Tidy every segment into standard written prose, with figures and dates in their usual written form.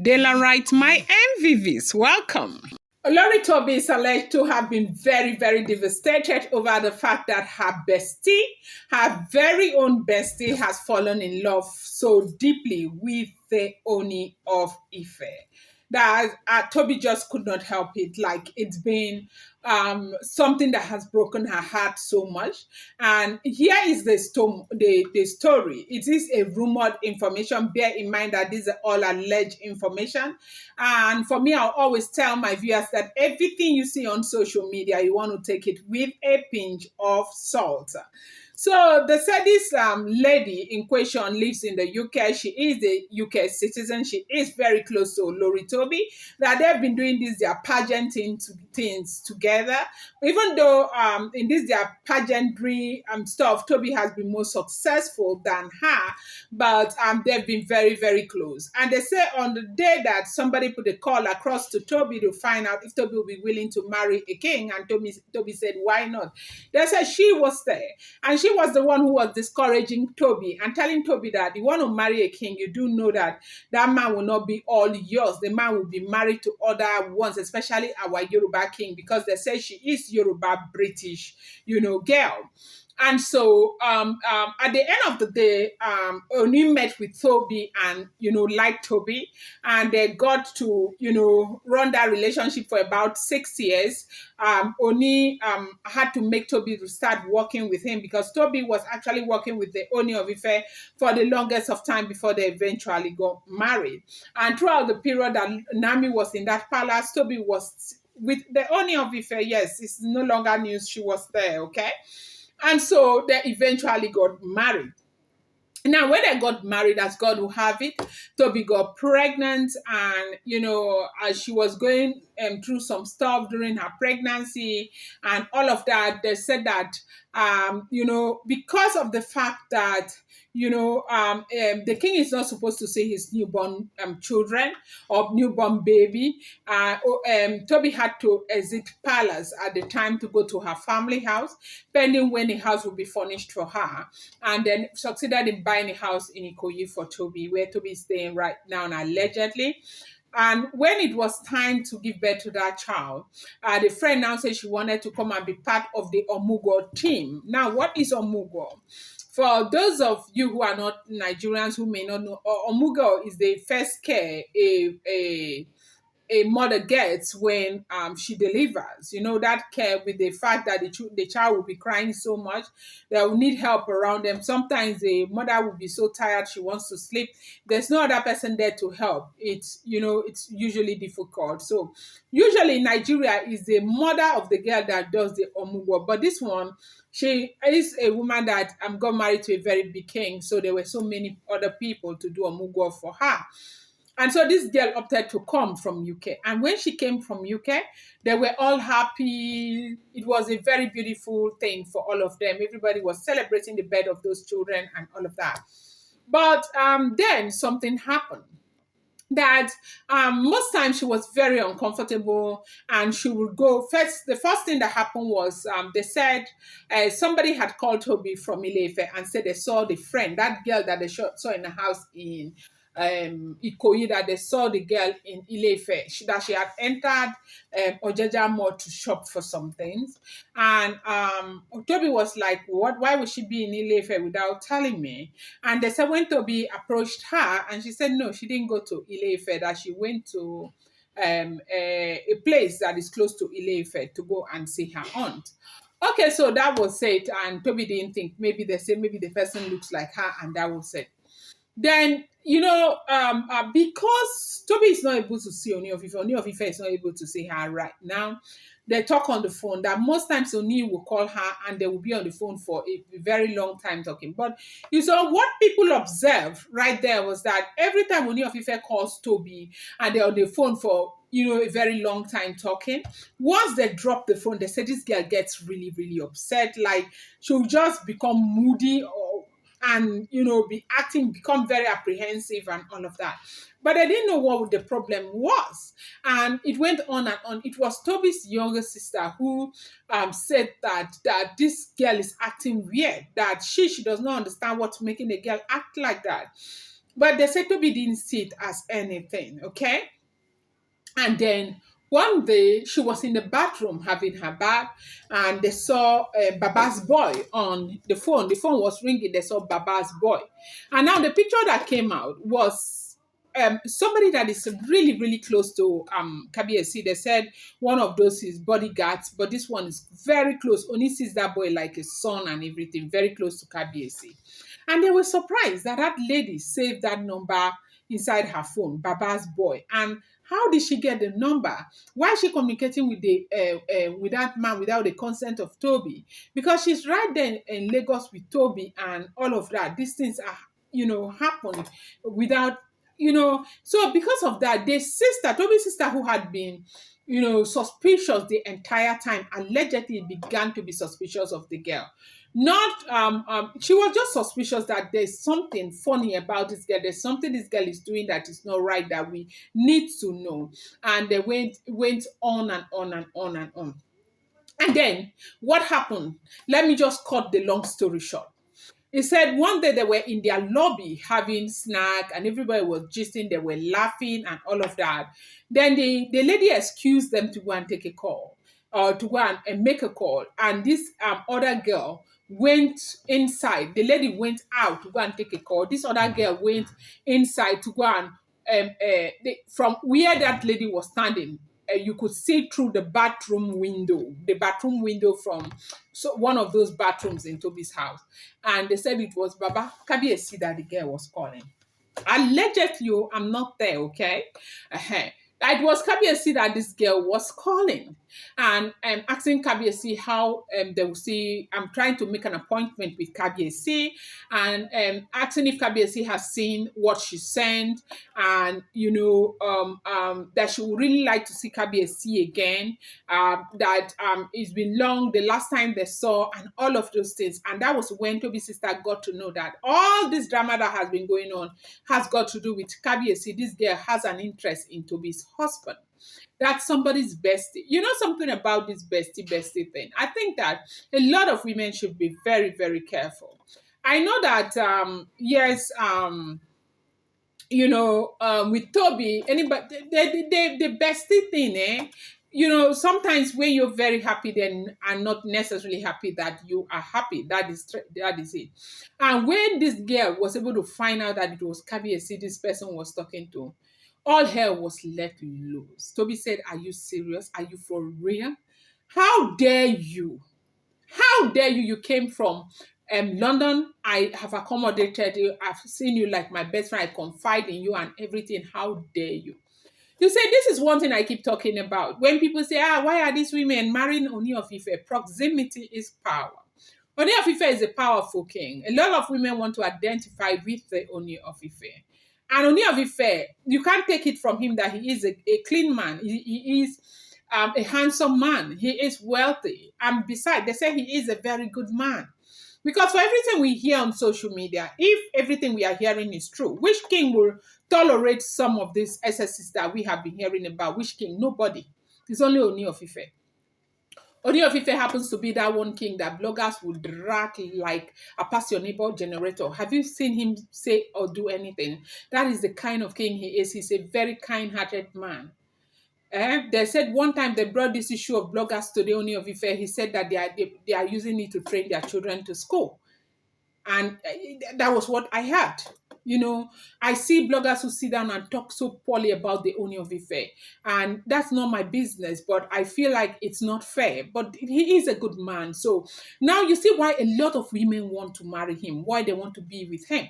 Daylight, my MVVs, welcome. Lori Toby is alleged to have been very, very devastated over the fact that her bestie, her very own bestie, has fallen in love so deeply with the Ooni of Ife. That Toby just could not help it. Like it's been something that has broken her heart so much. And here is the story. It is a rumored information. Bear in mind that these are all alleged information. And for me, I'll always tell my viewers that everything you see on social media, you want to take it with a pinch of salt. So they said this lady in question lives in the UK. She is a UK citizen. She is very close to Lori Toby. That they've been doing this their things together. Even though in this their pageantry stuff, Toby has been more successful than her, but they've been very, very close. And they say on the day that somebody put a call across to Toby to find out if Toby will be willing to marry a king, and Toby said, why not? They said she was there, and she was the one who was discouraging Toby and telling Toby that you want to marry a king, you do know that that man will not be all yours. The man will be married to other ones, especially our Yoruba king, because they say she is Yoruba British, girl. And so at the end of the day, Oni met with Toby and, liked Toby. And they got to, run that relationship for about 6 years. Oni had to make Toby to start working with him because Toby was actually working with the Ooni of Ife for the longest of time before they eventually got married. And throughout the period that Naomi was in that palace, Toby was with the Ooni of Ife. Yes, it's no longer news. She was there, okay? And so they eventually got married. Now, when they got married, as God will have it, Toby got pregnant, and as she was going through some stuff during her pregnancy and all of that, they said that because of the fact that the king is not supposed to see his newborn children or newborn baby. Toby had to exit palace at the time to go to her family house, pending when the house would be furnished for her, and then succeeded in buying a house in Ikoyi for Toby, where Toby is staying right now, and allegedly. And when it was time to give birth to that child, the friend now said she wanted to come and be part of the Omugwu team. Now, what is Omugwu? For those of you who are not Nigerians who may not know, Omugwu is the first care a mother gets when she delivers. That care with the fact that the child will be crying so much, they will need help around them. Sometimes the mother will be so tired she wants to sleep. There's no other person there to help. It's usually difficult. So usually in Nigeria is the mother of the girl that does the Omugwo. But this one, she is a woman that got married to a very big king. So there were so many other people to do Omugwo for her. And so this girl opted to come from UK. And when she came from UK, they were all happy. It was a very beautiful thing for all of them. Everybody was celebrating the birth of those children and all of that. But then something happened. That most times she was very uncomfortable, and she would go first. The first thing that happened was they said somebody had called Toby from Ile-Ife and said they saw the friend, that girl that they saw in the house in Ikoyi, that they saw the girl in Ile-Ife, that she had entered Ojeja Mall to shop for some things. And Toby was like, "What? Why would she be in Ile-Ife without telling me?" And they said when Toby approached her, and she said no, she didn't go to Ile-Ife, that she went to a place that is close to Ile-Ife to go and see her aunt. Okay, so that was it, and Toby didn't think, maybe they say maybe the person looks like her, and that was it. Then because Toby is not able to see Ooni of Ife is not able to see her right now. They talk on the phone. That most times Ooni will call her and they will be on the phone for a very long time talking. But you saw what people observed right there was that every time Ooni of Ife calls Toby and they're on the phone for a very long time talking, once they drop the phone, they say this girl gets really, really upset. Like she'll just become moody and become very apprehensive and all of that. But I didn't know what the problem was. And it went on and on. It was Toby's younger sister who said that this girl is acting weird, that she does not understand what's making the girl act like that. But they said Toby didn't see it as anything, okay? And then one day she was in the bathroom having her bath, and they saw Baba's boy on the phone. The phone was ringing. They saw Baba's boy, and now the picture that came out was somebody that is really, really close to Kabiesi. They said one of those is bodyguards, but this one is very close. Only sees that boy like a son and everything, very close to Kabiesi. And they were surprised that that lady saved that number inside her phone, Baba's boy. And how did she get the number? Why is she communicating with the with that man without the consent of Toby? Because she's right there in Lagos with Toby and all of that. These things are, happen without, So because of that, the sister, Toby's sister, who had been, suspicious the entire time, allegedly began to be suspicious of the girl. Not She was just suspicious that there's something funny about this girl. There's something this girl is doing that is not right, that we need to know. And they went on and on and on and on. And then what happened? Let me just cut the long story short. He said one day they were in their lobby having snack and everybody was gisting, they were laughing and all of that. Then the lady excused them to go and take a call or to go and make a call. And this other girl went inside. The lady went out to go and take a call. This other girl went inside to go and from where that lady was standing, you could see through the bathroom window from one of those bathrooms in Toby's house. And they said it was Baba Kabiesi that the girl was calling. Allegedly, I'm not there, okay? Uh-huh. It was Kabiesi that this girl was calling and asking Kabiesi how they will see. I'm trying to make an appointment with Kabiesi and asking if Kabiesi has seen what she sent and, that she would really like to see Kabiesi again, that it's been long, the last time they saw and all of those things. And that was when Toby's sister got to know that all this drama that has been going on has got to do with Kabiesi. This girl has an interest in Toby's husband. That's somebody's bestie. You know something about this bestie thing? I think that a lot of women should be very, very careful. I know that yes, with Toby, anybody the bestie thing, sometimes when you're very happy, then are not necessarily happy that you are happy. That is it. And when this girl was able to find out that it was Kabiesi this person was talking to, all hell was let loose. Toby said, "Are you serious? Are you for real? How dare you? How dare you? You came from London. I have accommodated you. I've seen you like my best friend. I confide in you and everything. How dare you?" You say this is one thing I keep talking about. When people say, why are these women marrying Ooni of Ife? Proximity is power. Ooni of Ife is a powerful king. A lot of women want to identify with the Ooni of Ife. And Ooni of Ife, you can't take it from him that he is a clean man. He is a handsome man. He is wealthy. And besides, they say he is a very good man. Because for everything we hear on social media, if everything we are hearing is true, which king will tolerate some of these excesses that we have been hearing about? Which king? Nobody. It's only Ooni of Ife. Ooni of Ife happens to be that one king that bloggers would drag like a passionable generator. Have you seen him say or do anything? That is the kind of king he is. He's a very kind-hearted man. They said one time they brought this issue of bloggers to the Ooni of Ife. He said that they are using it to train their children to school. And that was what I heard. I see bloggers who sit down and talk so poorly about the Ooni of Ife. And that's not my business, but I feel like it's not fair. But he is a good man. So now you see why a lot of women want to marry him, why they want to be with him.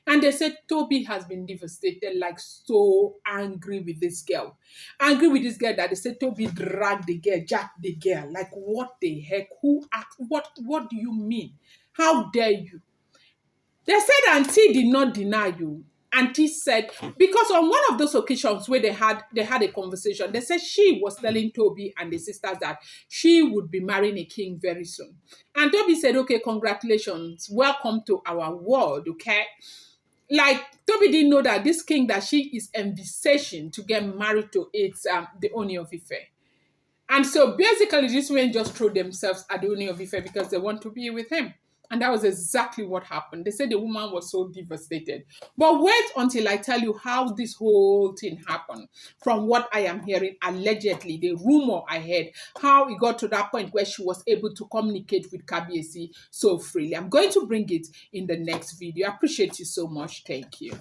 And they said Toby has been devastated, like so angry with this girl. Angry with this girl that they said Toby dragged the girl, jacked the girl. Like, what the heck? Who asked? What do you mean? How dare you? They said Auntie did not deny you. Auntie said, because on one of those occasions where they had a conversation, they said she was telling Toby and the sisters that she would be marrying a king very soon. And Toby said, okay, congratulations. Welcome to our world, okay? Like, Toby didn't know that this king that she is envisaging to get married to, it's the Ooni of Ife. And so basically these women just throw themselves at the Ooni of Ife because they want to be with him. And that was exactly what happened. They said the woman was so devastated. But wait until I tell you how this whole thing happened. From what I am hearing, allegedly, the rumor I heard, how it got to that point where she was able to communicate with Kabiesi so freely. I'm going to bring it in the next video. I appreciate you so much. Thank you.